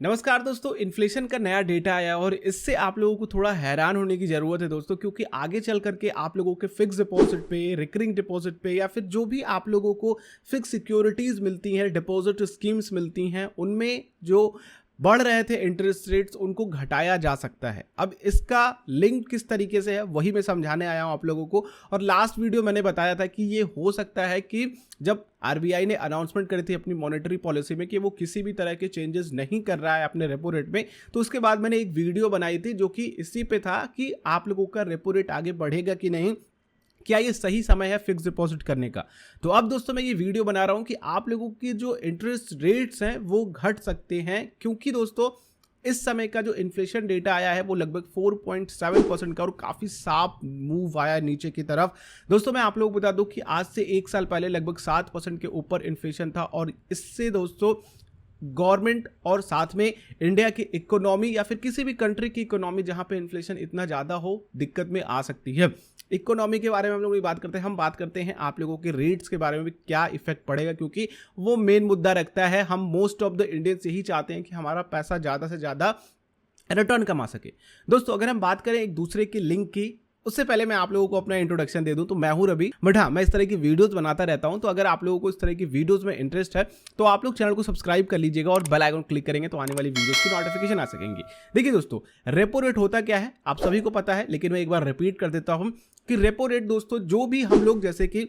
नमस्कार दोस्तों, इन्फ्लेशन का नया डेटा आया और इससे आप लोगों को थोड़ा हैरान होने की ज़रूरत है दोस्तों, क्योंकि आगे चल करके आप लोगों के फिक्स डिपॉजिट पे, रिकरिंग डिपॉजिट पे या फिर जो भी आप लोगों को फिक्स सिक्योरिटीज़ मिलती हैं, डिपॉजिट स्कीम्स मिलती हैं, उनमें जो बढ़ रहे थे इंटरेस्ट रेट्स उनको घटाया जा सकता है। अब इसका लिंक किस तरीके से है वही मैं समझाने आया हूं आप लोगों को। और लास्ट वीडियो मैंने बताया था कि ये हो सकता है कि जब आरबीआई ने अनाउंसमेंट करी थी अपनी मॉनेटरी पॉलिसी में कि वो किसी भी तरह के चेंजेस नहीं कर रहा है अपने रेपो रेट में, तो उसके बाद मैंने एक वीडियो बनाई थी जो कि इसी पे था कि आप लोगों का रेपो रेट आगे बढ़ेगा कि नहीं, क्या ये सही समय है फिक्स डिपॉजिट करने का। तो अब दोस्तों मैं ये वीडियो बना रहा हूं कि आप लोगों की जो इंटरेस्ट रेट्स हैं वो घट सकते हैं, क्योंकि दोस्तों इस समय का जो इन्फ्लेशन डेटा आया है वो लगभग 4.7% का और काफी साफ मूव आया नीचे की तरफ। दोस्तों मैं आप लोगों को बता दूं कि आज से एक साल पहले लगभग 7% के ऊपर इन्फ्लेशन था और इससे दोस्तों गवर्नमेंट और साथ में इंडिया की इकोनॉमी या फिर किसी भी कंट्री की इकोनॉमी जहां पे इन्फ्लेशन इतना ज़्यादा हो दिक्कत में आ सकती है। इकोनॉमी के बारे में हम लोग बात करते हैं, हम बात करते हैं आप लोगों के रेट्स के बारे में भी क्या इफेक्ट पड़ेगा, क्योंकि वो मेन मुद्दा रखता है। हम मोस्ट ऑफ द इंडियंस यही चाहते हैं कि हमारा पैसा ज़्यादा से ज़्यादा रिटर्न कमा सके। दोस्तों अगर हम बात करें एक दूसरे की लिंक की, उससे पहले मैं आप लोगों को अपना इंट्रोडक्शन दे दूं तो मैं हूं रवि, बट हाँ मैं इस तरह की वीडियोस बनाता रहता हूं। तो अगर आप लोगों को इस तरह की वीडियोस में इंटरेस्ट है तो आप लोग चैनल को सब्सक्राइब कर लीजिएगा और बेल आइकन क्लिक करेंगे तो आने वाली वीडियोस की नोटिफिकेशन आ सकेंगी। देखिए दोस्तों, रेपो रेट होता क्या है आप सभी को पता है, लेकिन मैं एक बार रिपीट कर देता हूं कि रेपो रेट दोस्तों जो भी हम लोग जैसे कि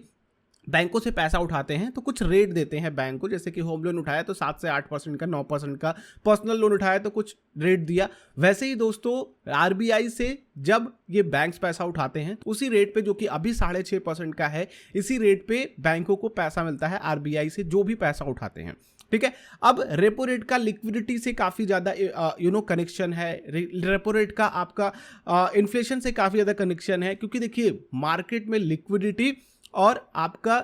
बैंकों से पैसा उठाते हैं तो कुछ रेट देते हैं बैंक को, जैसे कि होम लोन उठाया तो 7 से 8% का, 9% का, पर्सनल लोन उठाया तो कुछ रेट दिया। वैसे ही दोस्तों आरबीआई से जब ये बैंक्स पैसा उठाते हैं तो उसी रेट पे जो कि अभी 6.5% का है, इसी रेट पे बैंकों को पैसा मिलता है आरबीआई से जो भी पैसा उठाते हैं। ठीक है, अब रेपो रेट का लिक्विडिटी से काफ़ी ज़्यादा कनेक्शन है। रेपो रेट का आपका इन्फ्लेशन से काफ़ी ज़्यादा कनेक्शन है, क्योंकि देखिए मार्केट में लिक्विडिटी और आपका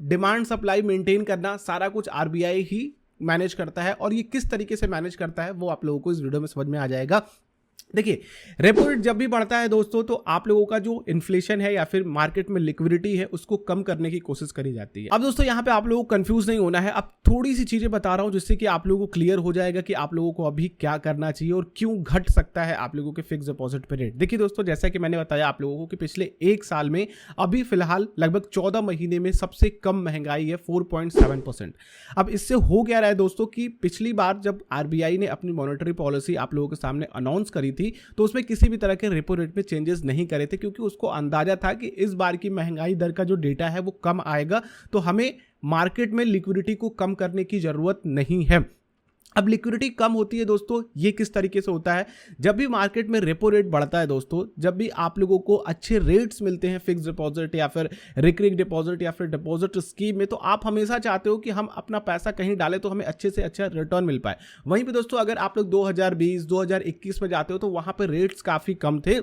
डिमांड सप्लाई मेंटेन करना सारा कुछ आरबीआई ही मैनेज करता है। और ये किस तरीके से मैनेज करता है वो आप लोगों को इस वीडियो में समझ में आ जाएगा। देखिए रेपो रेट जब भी बढ़ता है दोस्तों तो आप लोगों का जो इन्फ्लेशन है या फिर मार्केट में लिक्विडिटी है उसको कम करने की कोशिश करी जाती है। अब दोस्तों यहाँ पे आप लोगों को कंफ्यूज नहीं होना है, अब थोड़ी सी चीजें बता रहा हूँ जिससे कि आप लोगों को क्लियर हो जाएगा कि आप लोगों को अभी क्या करना चाहिए और क्यों घट सकता है आप लोगों के फिक्स डिपॉजिट पे रेट। देखिए दोस्तों, जैसा कि मैंने बताया आप लोगों को कि पिछले एक साल में अभी फिलहाल लगभग 14 महीने में सबसे कम महंगाई है 4.7%। अब इससे हो क्या रहा है दोस्तों कि पिछली बार जब आरबीआई ने अपनी मॉनेटरी पॉलिसी आप लोगों के सामने अनाउंस करी थी तो उसमें किसी भी तरह के रेपो रेट में चेंजेस नहीं करे थे, क्योंकि उसको अंदाजा था कि इस बार की महंगाई दर का जो डेटा है वो कम आएगा, तो हमें मार्केट में लिक्विडिटी को कम करने की जरूरत नहीं है। अब लिक्विडिटी कम होती है दोस्तों, ये किस तरीके से होता है, जब भी मार्केट में रेपो रेट बढ़ता है दोस्तों, जब भी आप लोगों को अच्छे रेट्स मिलते हैं फिक्स डिपॉजिट या फिर रिकरिंग डिपॉजिट या फिर डिपॉजिट स्कीम में, तो आप हमेशा चाहते हो कि हम अपना पैसा कहीं डालें तो हमें अच्छे से अच्छा रिटर्न मिल पाए। वहीं पे दोस्तों अगर आप लोग 2020 2021 में जाते हो तो वहां पर रेट्स काफी कम थे,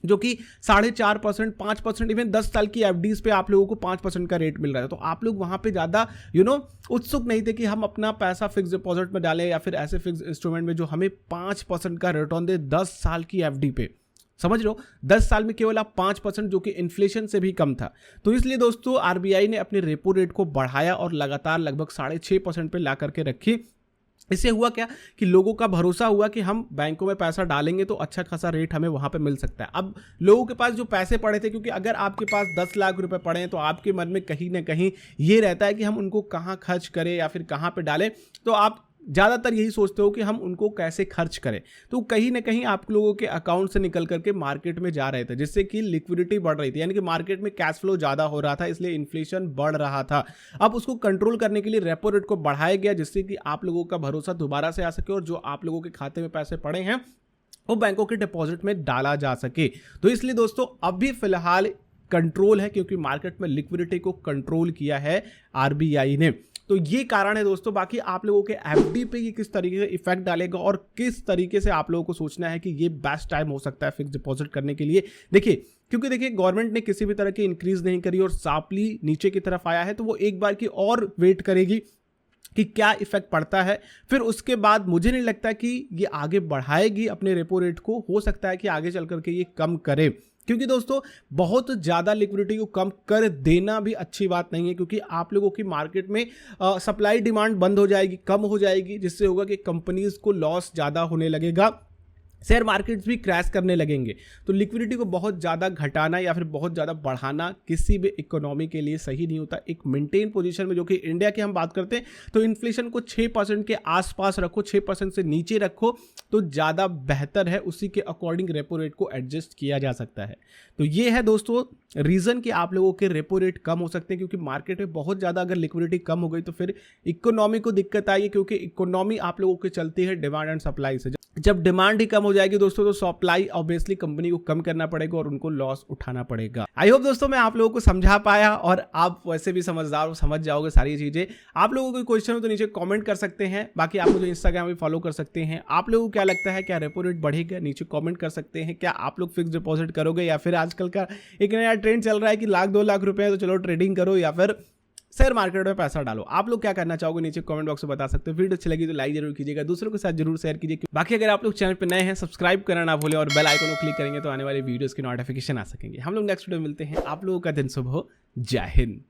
जो कि 4.5%, 5%, इवन 10 साल की एफडीज पे आप लोगों को 5% का रेट मिल रहा है। तो आप लोग वहां पे ज्यादा उत्सुक नहीं थे कि हम अपना पैसा फिक्स डिपॉजिट में डालें या फिर ऐसे फिक्स इंस्ट्रूमेंट में जो हमें 5% का रिटर्न दे 10 साल की एफडी पे। समझ लो 10 साल में केवल आप 5%, जो कि इन्फ्लेशन से भी कम था। तो इसलिए दोस्तों आरबीआई ने अपने रेपो रेट को बढ़ाया और लगातार लगभग 6.5% पे ला करके रखी। इससे हुआ क्या कि लोगों का भरोसा हुआ कि हम बैंकों में पैसा डालेंगे तो अच्छा खासा रेट हमें वहां पे मिल सकता है। अब लोगों के पास जो पैसे पड़े थे, क्योंकि अगर आपके पास 10 लाख रुपए पड़े हैं तो आपके मन में कहीं ना कहीं ये रहता है कि हम उनको कहाँ खर्च करें या फिर कहाँ पे डालें, तो आप ज़्यादातर यही सोचते हो कि हम उनको कैसे खर्च करें। तो कहीं ना कहीं आप लोगों के अकाउंट से निकल करके मार्केट में जा रहे थे, जिससे कि लिक्विडिटी बढ़ रही थी, यानी कि मार्केट में कैश फ्लो ज़्यादा हो रहा था, इसलिए इन्फ्लेशन बढ़ रहा था। अब उसको कंट्रोल करने के लिए रेपो रेट को बढ़ाया गया, जिससे कि आप लोगों का भरोसा दोबारा से आ सके और जो आप लोगों के खाते में पैसे पड़े हैं वो बैंकों के डिपॉजिट में डाला जा सके। तो इसलिए दोस्तों अभी फिलहाल कंट्रोल है, क्योंकि मार्केट में लिक्विडिटी को कंट्रोल किया है आरबीआई ने। तो ये कारण है दोस्तों। बाकी आप लोगों के एफडी पे ये किस तरीके से इफेक्ट डालेगा और किस तरीके से आप लोगों को सोचना है कि ये बेस्ट टाइम हो सकता है फिक्स डिपॉजिट करने के लिए। देखिए क्योंकि देखिए गवर्नमेंट ने किसी भी तरह की इंक्रीज नहीं करी और शार्पली नीचे की तरफ आया है, तो वो एक बार की और वेट करेगी कि क्या इफेक्ट पड़ता है। फिर उसके बाद मुझे नहीं लगता कि ये आगे बढ़ाएगी अपने रेपो रेट को, हो सकता है कि आगे चल करके ये कम करे। क्योंकि दोस्तों बहुत ज़्यादा लिक्विडिटी को कम कर देना भी अच्छी बात नहीं है, क्योंकि आप लोगों की मार्केट में सप्लाई डिमांड बंद हो जाएगी, कम हो जाएगी, जिससे होगा कि कंपनीज को लॉस ज़्यादा होने लगेगा, शेयर मार्केट्स भी क्रैश करने लगेंगे। तो लिक्विडिटी को बहुत ज़्यादा घटाना या फिर बहुत ज़्यादा बढ़ाना किसी भी इकोनॉमी के लिए सही नहीं होता। एक मेंटेन पोजीशन में, जो कि इंडिया की हम बात करते हैं, तो इन्फ्लेशन को 6% के आसपास रखो, 6% से नीचे रखो तो ज़्यादा बेहतर है। उसी के अकॉर्डिंग रेपो रेट को एडजस्ट किया जा सकता है। तो ये है दोस्तों रीज़न कि आप लोगों के रेपो रेट कम हो सकते हैं, क्योंकि मार्केट में बहुत ज़्यादा अगर लिक्विडिटी कम हो गई तो फिर इकोनॉमी को दिक्कत आई है, क्योंकि इकोनॉमी आप लोगों की चलती है डिमांड एंड सप्लाई से। जब डिमांड ही कम हो जाएगी दोस्तों तो सप्लाई ऑब्वियसली कंपनी को कम करना पड़ेगा और उनको लॉस उठाना पड़ेगा। आई होप दोस्तों मैं आप लोगों को समझा पाया और आप वैसे भी समझदार हो, समझ जाओगे सारी चीजें। आप लोगों को कोई क्वेश्चन हो तो नीचे कमेंट कर सकते हैं। बाकी आप मुझे इंस्टाग्राम पे फॉलो कर सकते हैं। आप लोगों को क्या लगता है, क्या रेपो रेट बढ़ेगा? नीचे कमेंट कर सकते हैं। क्या आप लोग फिक्स डिपॉजिट करोगे, या फिर आजकल का एक नया ट्रेंड चल रहा है कि लाख 2 लाख रुपए है तो चलो ट्रेडिंग करो, या फिर शेयर मार्केट में पैसा डालो? आप लोग क्या करना चाहोगे नीचे कमेंट बॉक्स में बता सकते हो। वीडियो अच्छी लगी तो लाइक जरूर कीजिएगा, दूसरों के साथ जरूर शेयर कीजिए। बाकी अगर आप लोग चैनल पे नए हैं सब्सक्राइब करना ना भूलें और बेल आइकन को क्लिक करेंगे तो आने वाली वीडियोस की नोटिफिकेशन आ सकेंगे। हम लोग नेक्स्ट वीडियो में मिलते हैं। आप लोगों का दिन शुभ हो। जय हिंद।